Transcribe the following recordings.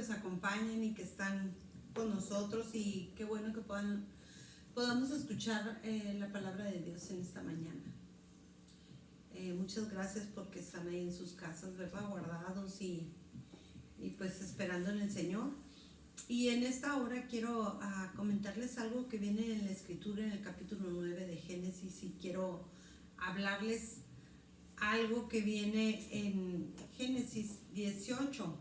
nos acompañan y que están con nosotros, y qué bueno que podamos escuchar la palabra de Dios en esta mañana. Muchas gracias porque están ahí en sus casas, ¿verdad? Guardados y pues esperando en el Señor. Y en esta hora quiero comentarles algo que viene en la escritura en el capítulo 9 de Génesis, y quiero hablarles algo que viene en Génesis 18.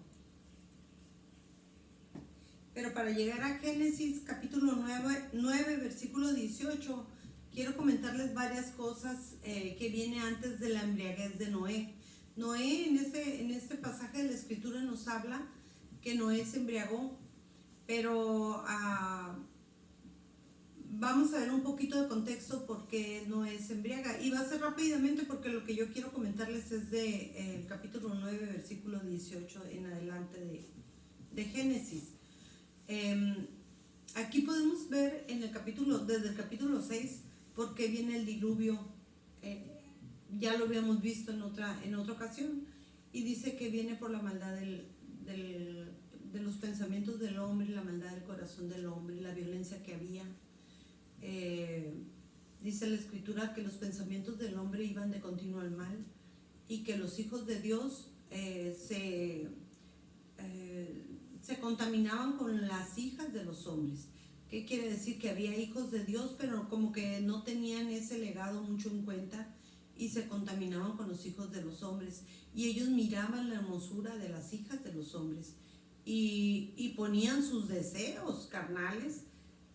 Pero para llegar a Génesis capítulo 9 versículo 18, quiero comentarles varias cosas que viene antes de la embriaguez de Noé. Noé en este pasaje de la escritura nos habla que Noé se embriagó, pero vamos a ver un poquito de contexto por qué Noé se embriaga. Y va a ser rápidamente porque lo que yo quiero comentarles es de el capítulo 9 versículo 18 en adelante de Génesis. Aquí podemos ver en el capítulo, desde el capítulo 6, por qué viene el diluvio. Ya lo habíamos visto en otra ocasión, y dice que viene por la maldad de los pensamientos del hombre, la maldad del corazón del hombre, la violencia que había. Dice la escritura que los pensamientos del hombre iban de continuo al mal, y que los hijos de Dios se contaminaban con las hijas de los hombres. ¿Qué quiere decir? Que había hijos de Dios, pero como que no tenían ese legado mucho en cuenta, y se contaminaban con los hijos de los hombres, y ellos miraban la hermosura de las hijas de los hombres y ponían sus deseos carnales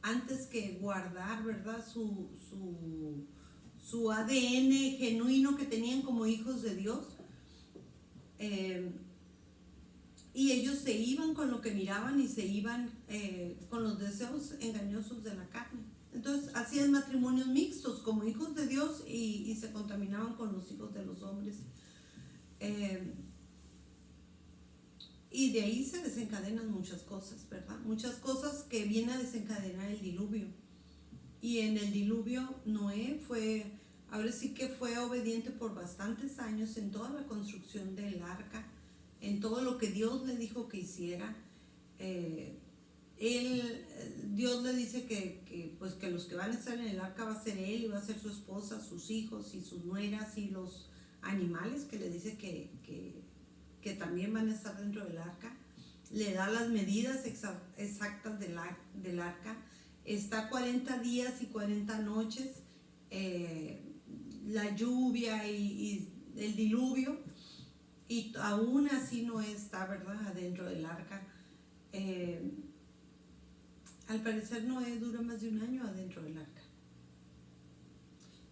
antes que guardar, ¿verdad?, su ADN genuino que tenían como hijos de Dios. Y ellos se iban con lo que miraban, y se iban con los deseos engañosos de la carne. Entonces hacían matrimonios mixtos como hijos de Dios, y se contaminaban con los hijos de los hombres. Y de ahí se desencadenan muchas cosas, ¿verdad? Muchas cosas que viene a desencadenar el diluvio. Y en el diluvio Noé ahora sí que fue obediente por bastantes años en toda la construcción del arca, en todo lo que Dios le dijo que hiciera. Dios le dice que los que van a estar en el arca va a ser él, y va a ser su esposa, sus hijos y sus nueras, y los animales que le dice que también van a estar dentro del arca. Le da las medidas exactas del arca. Está 40 días y 40 noches, la lluvia y el diluvio, y aún así no está, ¿verdad?, adentro del arca. Al parecer Noé dura más de un año adentro del arca,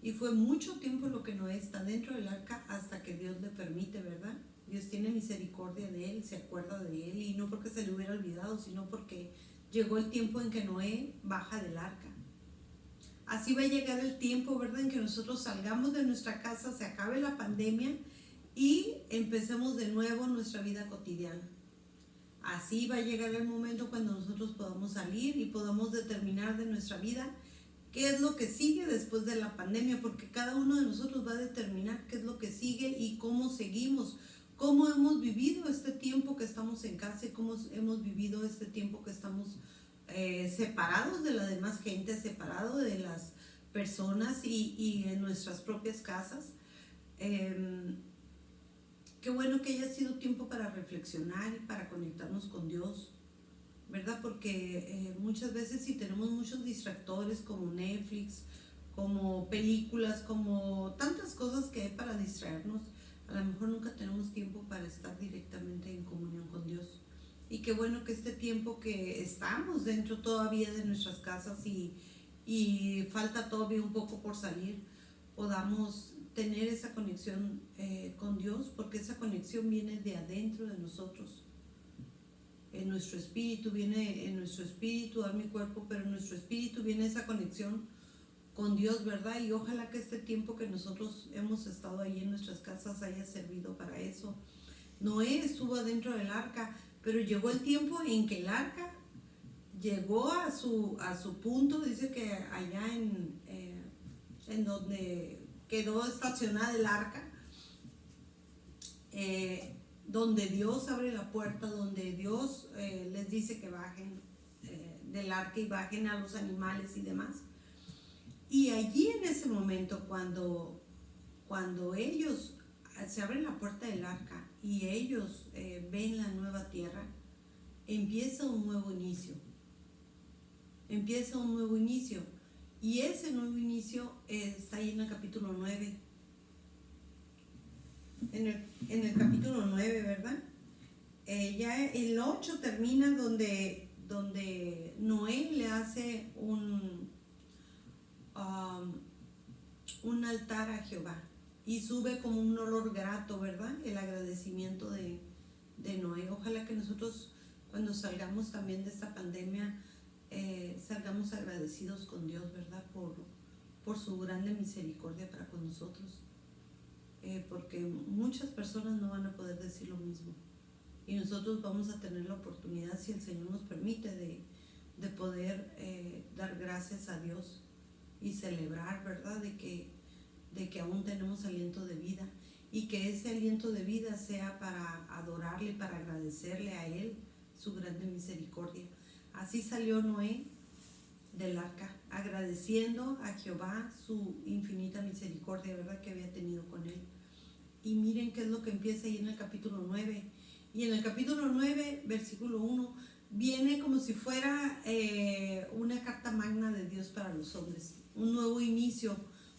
y fue mucho tiempo lo que Noé está dentro del arca hasta que Dios le permite, ¿verdad? Dios tiene misericordia de él, se acuerda de él, y no porque se le hubiera olvidado, sino porque llegó el tiempo en que Noé baja del arca. Así va a llegar el tiempo, ¿verdad?, en que nosotros salgamos de nuestra casa, se acabe la pandemia y empecemos de nuevo nuestra vida cotidiana. Así va a llegar el momento cuando nosotros podamos salir y podamos determinar de nuestra vida qué es lo que sigue después de la pandemia, porque cada uno de nosotros va a determinar qué es lo que sigue y cómo seguimos, cómo hemos vivido este tiempo que estamos en casa, y cómo hemos vivido este tiempo que estamos separados de la demás gente, separados de las personas y en nuestras propias casas. Qué bueno que haya sido tiempo para reflexionar y para conectarnos con Dios, ¿verdad? Porque muchas veces, si tenemos muchos distractores como Netflix, como películas, como tantas cosas que hay para distraernos, a lo mejor nunca tenemos tiempo para estar directamente en comunión con Dios. Y qué bueno que este tiempo que estamos dentro todavía de nuestras casas, y falta todavía un poco por salir, podamos tener esa conexión con Dios, porque esa conexión viene de adentro de nosotros. En nuestro espíritu, alma y cuerpo, pero en nuestro espíritu viene esa conexión con Dios, ¿verdad? Y ojalá que este tiempo que nosotros hemos estado ahí en nuestras casas haya servido para eso. Noé estuvo adentro del arca, pero llegó el tiempo en que el arca llegó a su punto. Dice que allá en donde quedó estacionada el arca, donde Dios abre la puerta, donde Dios les dice que bajen del arca y bajen a los animales y demás. Y allí en ese momento, cuando ellos se abren la puerta del arca y ellos ven la nueva tierra, empieza un nuevo inicio. Empieza un nuevo inicio. Y ese nuevo inicio está ahí en el capítulo 9. En el capítulo 9, ¿verdad? Ya el 8 termina donde Noé le hace un altar a Jehová y sube como un olor grato, ¿verdad? El agradecimiento de Noé. Ojalá que nosotros, cuando salgamos también de esta pandemia, salgamos agradecidos con Dios, ¿verdad? Por su grande misericordia para con nosotros. Porque muchas personas no van a poder decir lo mismo. Y nosotros vamos a tener la oportunidad, si el Señor nos permite, de poder dar gracias a Dios y celebrar, ¿verdad? De que aún tenemos aliento de vida y que ese aliento de vida sea para adorarle, para agradecerle a Él su grande misericordia. Así salió Noé del arca, agradeciendo a Jehová su infinita misericordia, ¿verdad? Que había tenido con él. Y miren qué es lo que empieza ahí en el capítulo 9. Y en el capítulo 9, versículo 1, viene como si fuera una carta magna de Dios para los hombres. Un nuevo inicio,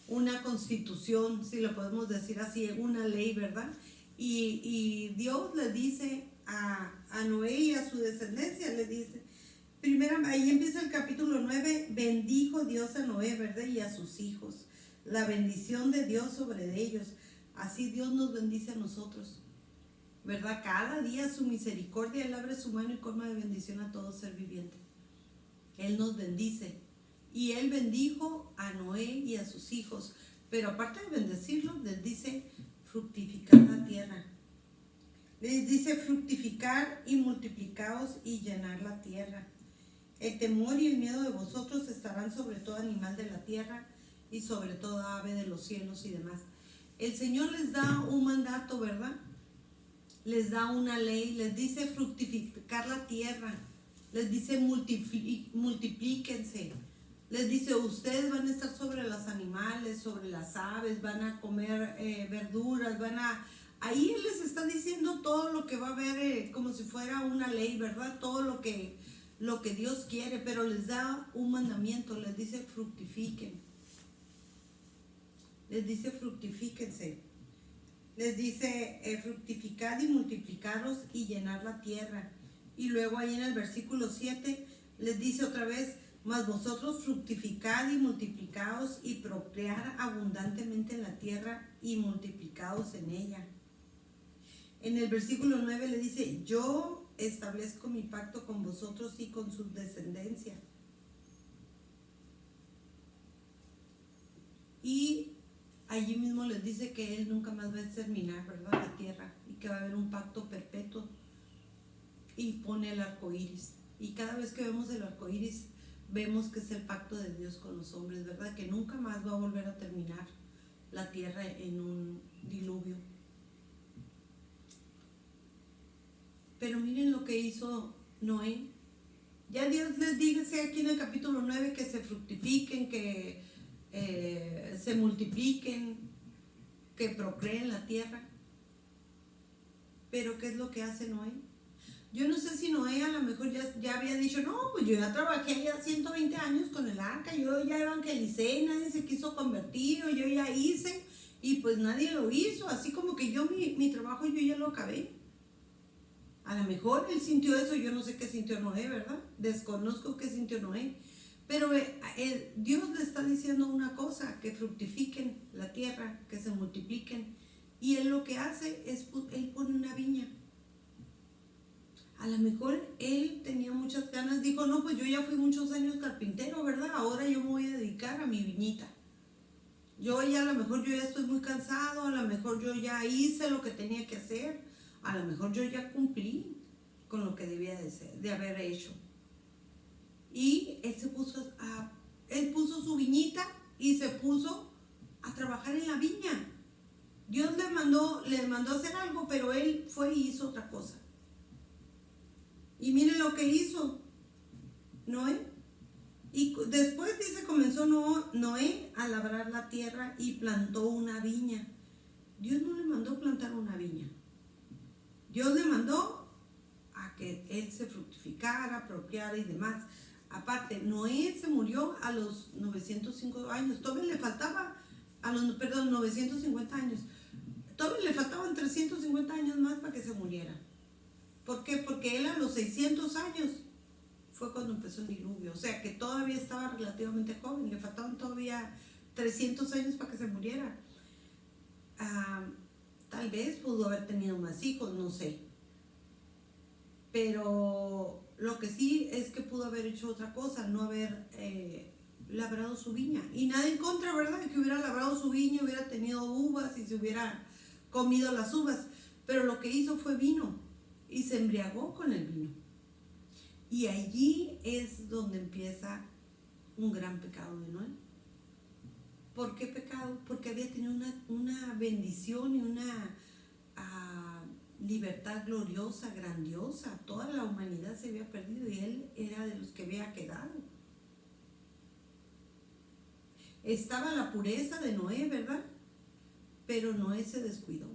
una constitución, si lo podemos decir así, una ley, ¿verdad? Y Dios le dice a Noé y a su descendencia, le dice, primero, ahí empieza el capítulo 9, bendijo Dios a Noé, ¿verdad? Y a sus hijos, la bendición de Dios sobre ellos. Así Dios nos bendice a nosotros, ¿verdad? Cada día su misericordia, Él abre su mano y colma de bendición a todo ser viviente. Él nos bendice. Y Él bendijo a Noé y a sus hijos. Pero aparte de bendecirlos, les dice fructificar la tierra. Les dice fructificar y multiplicaos y llenar la tierra. El temor y el miedo de vosotros estarán sobre todo animal de la tierra y sobre todo ave de los cielos y demás. El Señor les da un mandato, ¿verdad? Les da una ley, les dice fructificar la tierra, les dice multiplíquense, les dice ustedes van a estar sobre los animales, sobre las aves, van a comer verduras, ahí Él les está diciendo todo lo que va a haber como si fuera una ley, ¿verdad? Todo lo que Dios quiere, pero les da un mandamiento, les dice fructifiquen. Les dice fructifíquense. Les dice fructificad y multiplicaros y llenar la tierra. Y luego ahí en el versículo 7 les dice otra vez, mas vosotros fructificad y multiplicaos y procrear abundantemente en la tierra y multiplicaos en ella. En el versículo 9 le dice, yo establezco mi pacto con vosotros y con su descendencia. Y allí mismo les dice que Él nunca más va a exterminar, ¿verdad?, la tierra, y que va a haber un pacto perpetuo. Y pone el arco iris. Y cada vez que vemos el arco iris, vemos que es el pacto de Dios con los hombres, ¿verdad? Que nunca más va a volver a terminar la tierra en un diluvio. Pero miren lo que hizo Noé. Ya Dios les dice aquí en el capítulo 9 que se fructifiquen, que se multipliquen, que procreen la tierra. Pero ¿qué es lo que hace Noé? Yo no sé si Noé a lo mejor ya había dicho, no, pues yo ya trabajé ya 120 años con el arca, yo ya evangelicé, nadie se quiso convertir, o yo ya hice, y pues nadie lo hizo, así como que yo mi trabajo yo ya lo acabé. A lo mejor él sintió eso, yo no sé qué sintió Noé, ¿verdad? Desconozco qué sintió Noé. Pero Dios le está diciendo una cosa, que fructifiquen la tierra, que se multipliquen. Y él lo que hace es, él pone una viña. A lo mejor él tenía muchas ganas, dijo, no, pues yo ya fui muchos años carpintero, ¿verdad? Ahora yo me voy a dedicar a mi viñita. Yo ya a lo mejor yo ya estoy muy cansado, a lo mejor yo ya hice lo que tenía que hacer, a lo mejor yo ya cumplí con lo que debía de haber hecho. Y él él puso su viñita y se puso a trabajar en la viña. Dios le mandó a hacer algo, pero él fue y hizo otra cosa. Y miren lo que hizo Noé. Y después dice, comenzó Noé a labrar la tierra y plantó una viña. Dios no le mandó plantar una viña. Dios le mandó a que él se fructificara, apropiara y demás. Aparte, Noé se murió a los 905 años. Todavía le faltaba, 950 años. Todavía le faltaban 350 años más para que se muriera. ¿Por qué? Porque él a los 600 años fue cuando empezó el diluvio. O sea que todavía estaba relativamente joven. Le faltaban todavía 300 años para que se muriera. Tal vez pudo haber tenido más hijos, no sé. Pero lo que sí es que pudo haber hecho otra cosa, no haber labrado su viña. Y nada en contra, ¿verdad? De que hubiera labrado su viña, hubiera tenido uvas y se hubiera comido las uvas. Pero lo que hizo fue vino y se embriagó con el vino. Y allí es donde empieza un gran pecado de Noé. ¿Por qué pecado? Porque había tenido una bendición y una libertad gloriosa, grandiosa. Toda la humanidad se había perdido y él era de los que había quedado. Estaba la pureza de Noé, ¿verdad? Pero Noé se descuidó.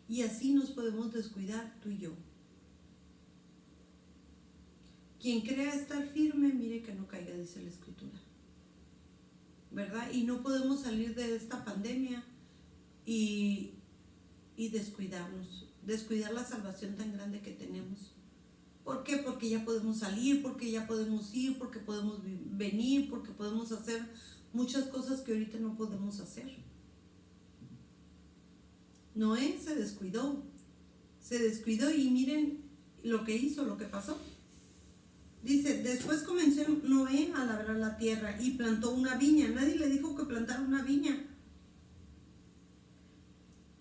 Y así nos podemos descuidar tú y yo. Quien crea estar firme, mire que no caiga, dice la Escritura. ¿Verdad? Y no podemos salir de esta pandemia y descuidarnos, descuidar la salvación tan grande que tenemos. ¿Por qué? Porque ya podemos salir, porque ya podemos ir, porque podemos venir, porque podemos hacer muchas cosas que ahorita no podemos hacer. Noé se descuidó y miren lo que hizo, lo que pasó. Dice, después comenzó Noé a labrar la tierra y plantó una viña. Nadie le dijo que plantara una viña.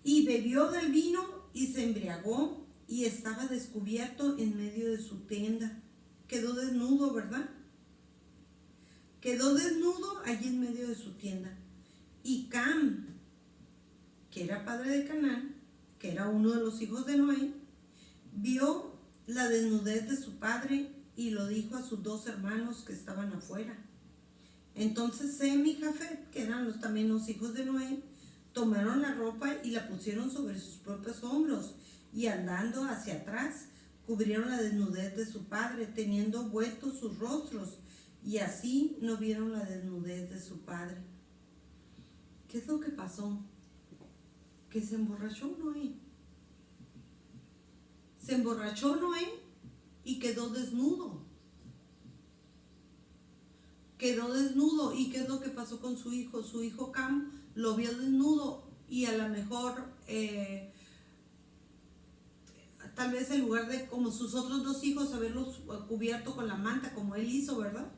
Y bebió del vino y se embriagó y estaba descubierto en medio de su tienda. Quedó desnudo, ¿verdad? Quedó desnudo allí en medio de su tienda. Y Cam, que era padre de Canaán, que era uno de los hijos de Noé, vio la desnudez de su padre y lo dijo a sus dos hermanos que estaban afuera. Entonces Sem y Jafet, que eran también los hijos de Noé, tomaron la ropa y la pusieron sobre sus propios hombros y andando hacia atrás cubrieron la desnudez de su padre, teniendo vueltos sus rostros, y así no vieron la desnudez de su padre. ¿Qué es lo que pasó? Que se emborrachó Noé. Se emborrachó Noé y quedó desnudo. Quedó desnudo. ¿Y qué es lo que pasó con su hijo? Su hijo Cam lo vio desnudo y a lo mejor tal vez en lugar de como sus otros dos hijos haberlos cubierto con la manta como él hizo, ¿verdad?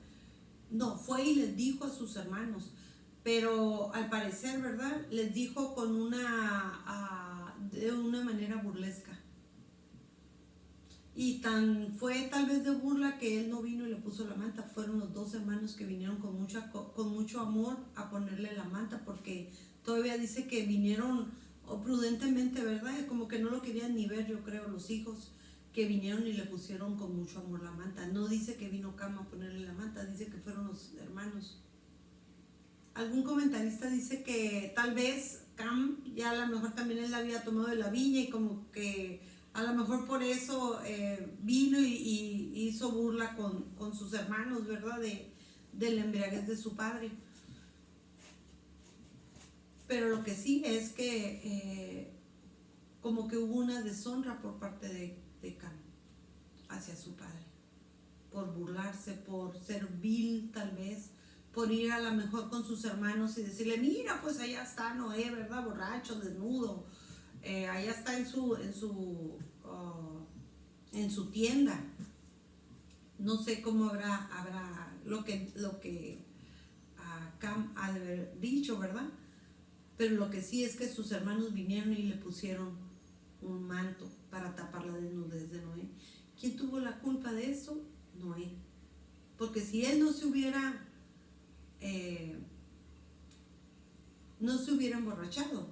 No, fue y les dijo a sus hermanos, pero al parecer, ¿verdad? Les dijo con de una manera burlesca. Y tan fue tal vez de burla que él no vino y le puso la manta. Fueron los dos hermanos que vinieron con mucho amor a ponerle la manta, porque todavía dice que vinieron prudentemente, ¿verdad? Como que no lo querían ni ver, yo creo, los hijos, que vinieron y le pusieron con mucho amor la manta. No dice que vino Cam a ponerle la manta, dice que fueron los hermanos. Algún comentarista dice que tal vez Cam ya a lo mejor también él había tomado de la viña y como que a lo mejor por eso vino y hizo burla con sus hermanos, ¿verdad? De la embriaguez de su padre. Pero lo que sí es que como que hubo una deshonra por parte de Cam hacia su padre, por burlarse, por ser vil tal vez, por ir a lo mejor con sus hermanos y decirle, mira, pues allá está Noé, ¿verdad? Borracho, desnudo, allá está en su tienda. No sé cómo habrá lo que Cam ha de haber dicho, ¿verdad? Pero lo que sí es que sus hermanos vinieron y le pusieron un manto para tapar la desnudez de Noé. ¿Quién tuvo la culpa de eso? Noé. Porque si él no se hubiera no se hubiera emborrachado.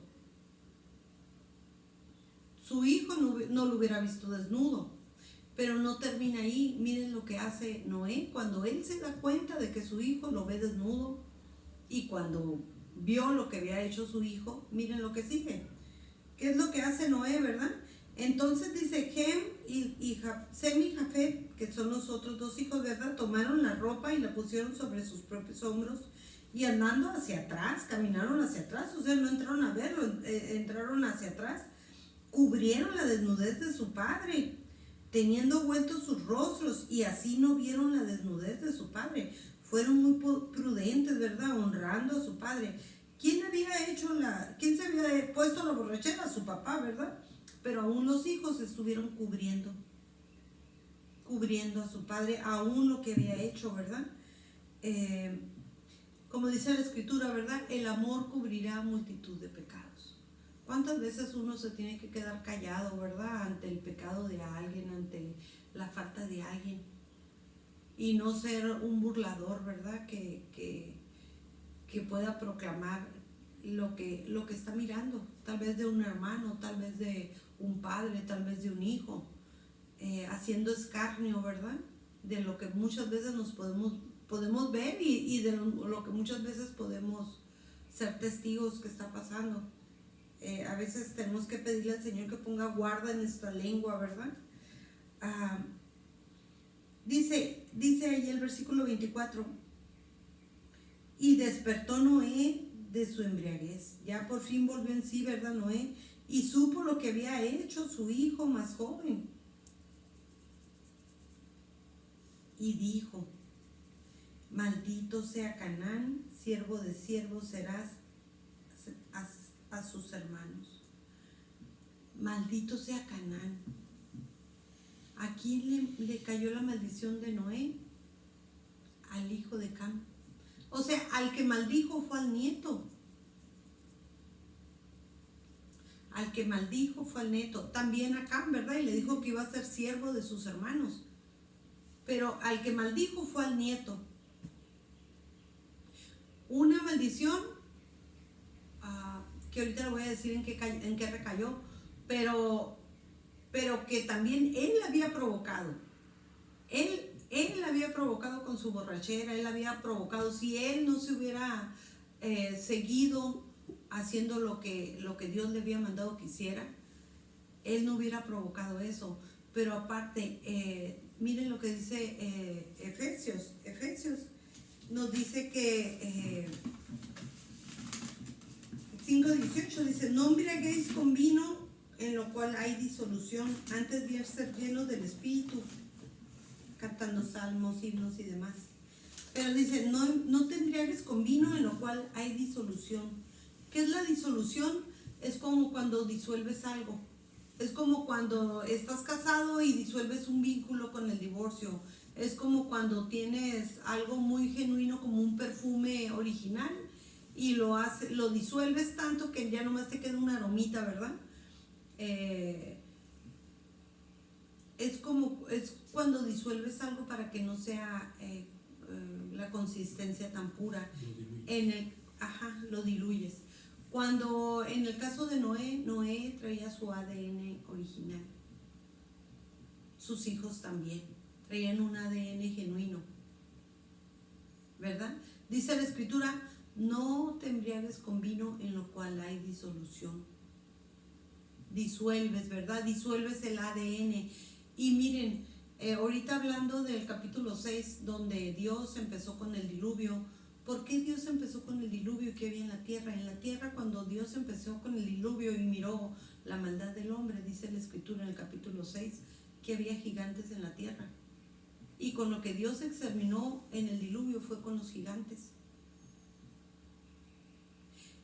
Su hijo no lo hubiera visto desnudo. Pero no termina ahí. Miren lo que hace Noé cuando él se da cuenta de que su hijo lo ve desnudo, y cuando vio lo que había hecho su hijo, miren lo que sigue. ¿Qué es lo que hace Noé, verdad? Entonces dice, Sem y Jafet, que son los otros dos hijos, ¿verdad? Tomaron la ropa y la pusieron sobre sus propios hombros, y andando hacia atrás, caminaron hacia atrás. O sea, no entraron a verlo, entraron hacia atrás. Cubrieron la desnudez de su padre, teniendo vueltos sus rostros, y así no vieron la desnudez de su padre. Fueron muy prudentes, ¿verdad? Honrando a su padre. ¿Quién se había puesto la borrachera? Su papá, ¿verdad? Pero aún los hijos estuvieron cubriendo a su padre, aún lo que había hecho, ¿verdad? Como dice la escritura, ¿verdad? El amor cubrirá multitud de pecados. ¿Cuántas veces uno se tiene que quedar callado, verdad? Ante el pecado de alguien, ante la falta de alguien. Y no ser un burlador, ¿verdad? Que pueda proclamar lo que está mirando. Tal vez de un hermano, tal vez de un padre, tal vez de un hijo. Haciendo escarnio, ¿verdad? De lo que muchas veces nos podemos ver, y de lo que muchas veces podemos ser testigos que está pasando. A veces tenemos que pedirle al Señor que ponga guarda en nuestra lengua, ¿verdad? Dice ahí el versículo 24, y despertó Noé de su embriaguez. Ya por fin volvió en sí, ¿verdad, Noé? Y supo lo que había hecho su hijo más joven. Y dijo, maldito sea Canaán, siervo de siervos serás a sus hermanos. Maldito sea Canaán. ¿A quién le cayó la maldición de Noé? Al hijo de Cam. O sea, al que maldijo fue al nieto. Al que maldijo fue al nieto. También a Cam, ¿verdad? Y le dijo que iba a ser siervo de sus hermanos. Pero al que maldijo fue al nieto. Una maldición que ahorita le voy a decir en qué recayó, pero que también él la había provocado. Él la había provocado con su borrachera, él la había provocado. Si él no se hubiera seguido haciendo lo que Dios le había mandado que hiciera, él no hubiera provocado eso. Pero aparte, miren lo que dice Efesios nos dice que 5:18 dice, no embriaguéis con vino en lo cual hay disolución, antes de ser llenos del Espíritu, cantando salmos, himnos y demás. Pero dice, no te embriagues con vino en lo cual hay disolución. ¿Qué es la disolución? Es como cuando disuelves algo. Es como cuando estás casado y disuelves un vínculo con el divorcio. Es como cuando tienes algo muy genuino como un perfume original y lo disuelves tanto que ya nomás te queda una aromita, ¿verdad? Es cuando disuelves algo para que no sea la consistencia tan pura. Lo diluyes. Cuando en el caso de Noé traía su ADN original. Sus hijos también traían un ADN genuino, ¿verdad? Dice la escritura, no te embriagues con vino en lo cual hay disolución. Disuelves, ¿verdad? Disuelves el ADN. Y miren, ahorita hablando del capítulo 6, donde Dios empezó con el diluvio. ¿Por qué Dios empezó con el diluvio que había en la tierra? En la tierra, cuando Dios empezó con el diluvio y miró la maldad del hombre, dice la escritura en el capítulo 6, que había gigantes en la tierra. Y con lo que Dios exterminó en el diluvio fue con los gigantes.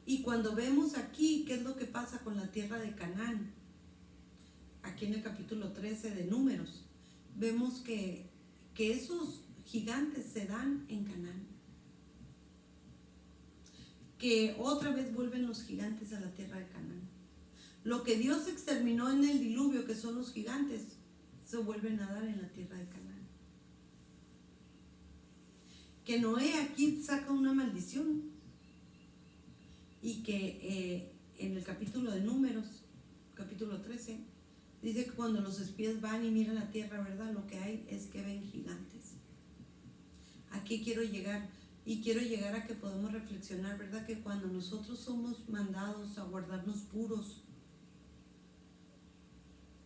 Y cuando vemos aquí qué es lo que pasa con la tierra de Canaán, aquí en el capítulo 13 de Números, vemos que esos gigantes se dan en Canaán. Que otra vez vuelven los gigantes a la tierra de Canaán. Lo que Dios exterminó en el diluvio, que son los gigantes, se vuelven a dar en la tierra de Canaán. Que Noé aquí saca una maldición. y que en el capítulo de Números, capítulo 13, dice que cuando los espías van y miran la tierra, ¿verdad? Lo que hay es que ven gigantes. Aquí quiero llegar, y quiero llegar a que podamos reflexionar, ¿verdad? Que cuando nosotros somos mandados a guardarnos puros,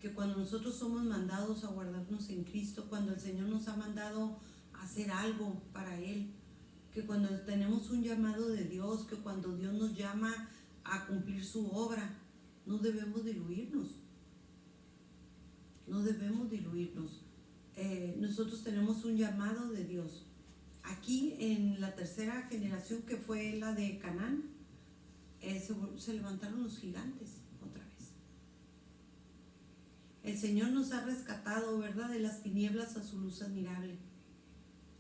que cuando nosotros somos mandados a guardarnos en Cristo, cuando el Señor nos ha mandado a hacer algo para Él, que cuando tenemos un llamado de Dios, que cuando Dios nos llama a cumplir su obra, no debemos diluirnos. No debemos diluirnos. Nosotros tenemos un llamado de Dios. Aquí en la tercera generación, que fue la de Canaán, se levantaron los gigantes otra vez. El Señor nos ha rescatado, ¿verdad?, de las tinieblas a su luz admirable.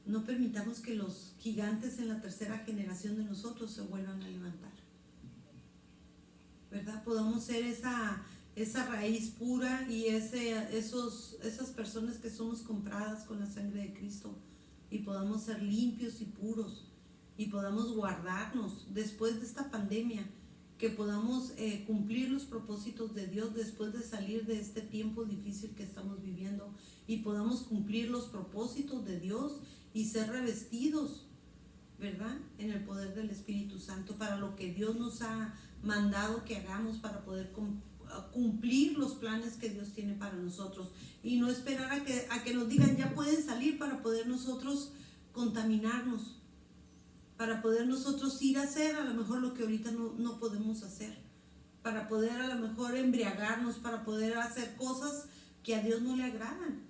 No permitamos que los gigantes en la tercera generación de nosotros se vuelvan a levantar, ¿verdad? Podamos ser esa raíz pura y esas personas que somos compradas con la sangre de Cristo, y podamos ser limpios y puros, y podamos guardarnos después de esta pandemia, que podamos cumplir los propósitos de Dios después de salir de este tiempo difícil que estamos viviendo, y podamos cumplir los propósitos de Dios y ser revestidos, ¿verdad?, en el poder del Espíritu Santo para lo que Dios nos ha mandado que hagamos, para poder cumplir los planes que Dios tiene para nosotros, y no esperar a que nos digan ya pueden salir para poder nosotros contaminarnos, para poder nosotros ir a hacer a lo mejor lo que ahorita no podemos hacer, para poder a lo mejor embriagarnos, para poder hacer cosas que a Dios no le agradan,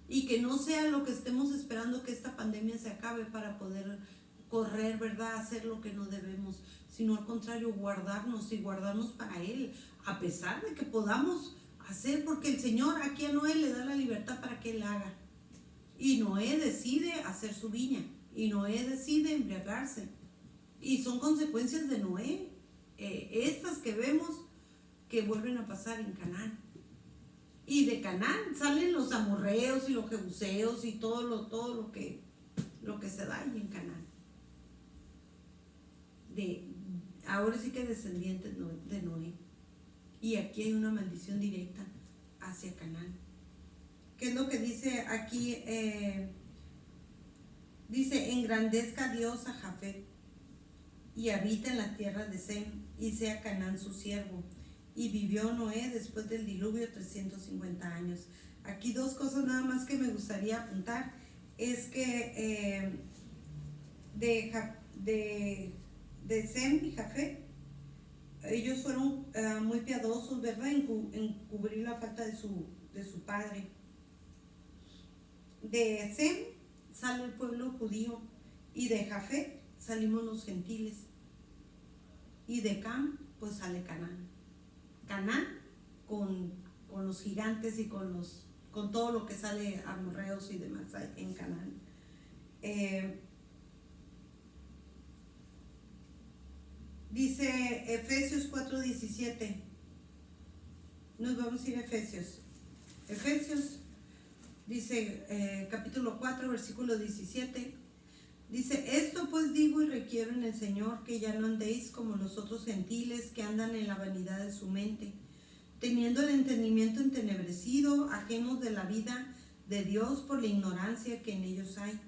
y que no sea lo que estemos esperando que esta pandemia se acabe para poder correr, ¿verdad?, hacer lo que no debemos, sino al contrario, guardarnos y guardarnos para Él, a pesar de que podamos hacer, porque el Señor aquí a Noé le da la libertad para que Él haga, y Noé decide hacer su viña, y Noé decide embriagarse, y son consecuencias de Noé, estas que vemos que vuelven a pasar en Canaán. Y de Canaán salen los amorreos y los jebuseos y todo lo que se da ahí en Canaán. Ahora sí que descendientes de Noé. Y aquí hay una maldición directa hacia Canaán. ¿Qué es lo que dice aquí? Dice: engrandezca Dios a Jafet y habita en las tierras de Sem, y sea Canaán su siervo. Y vivió Noé después del diluvio 350 años. Aquí dos cosas nada más que me gustaría apuntar. Es que de Sem y Jafet, ellos fueron muy piadosos, ¿verdad?, en cubrir la falta de su padre. De Sem sale el pueblo judío, y de Jafet salimos los gentiles, y de Cam pues sale Canaán. Canaán con los gigantes y con todo lo que sale, amorreos y demás en Canaán. Dice Efesios 4:17. Nos vamos a ir a Efesios. Efesios dice, capítulo 4, versículo 17. Dice: esto pues digo y requiero en el Señor, que ya no andéis como los otros gentiles que andan en la vanidad de su mente, teniendo el entendimiento entenebrecido, ajenos de la vida de Dios por la ignorancia que en ellos hay,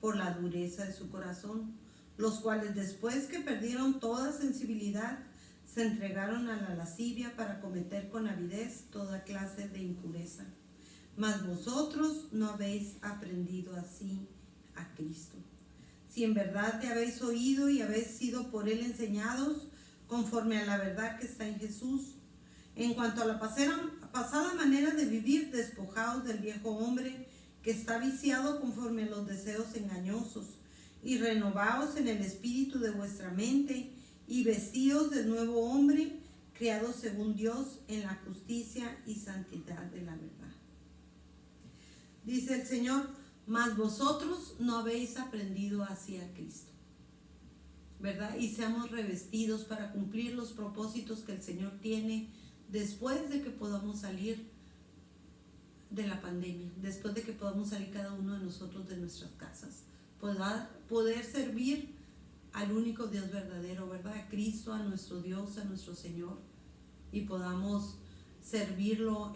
por la dureza de su corazón, los cuales después que perdieron toda sensibilidad, se entregaron a la lascivia para cometer con avidez toda clase de impureza. Mas vosotros no habéis aprendido así a Cristo. Si en verdad te habéis oído y habéis sido por Él enseñados, conforme a la verdad que está en Jesús. En cuanto a la pasada manera de vivir, despojaos del viejo hombre que está viciado conforme a los deseos engañosos, y renovaos en el espíritu de vuestra mente, y vestíos del nuevo hombre, creado según Dios en la justicia y santidad de la verdad. Dice el Señor: mas vosotros no habéis aprendido así a Cristo, ¿verdad? Y seamos revestidos para cumplir los propósitos que el Señor tiene después de que podamos salir de la pandemia, después de que podamos salir cada uno de nosotros de nuestras casas, poder servir al único Dios verdadero, ¿verdad? A Cristo, a nuestro Dios, a nuestro Señor, y podamos servirlo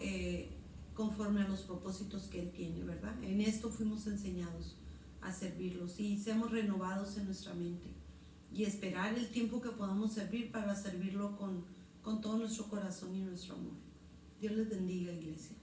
conforme a los propósitos que Él tiene, ¿verdad? En esto fuimos enseñados a servirlos y seamos renovados en nuestra mente y esperar el tiempo que podamos servir para servirlo con todo nuestro corazón y nuestro amor. Dios les bendiga, iglesia.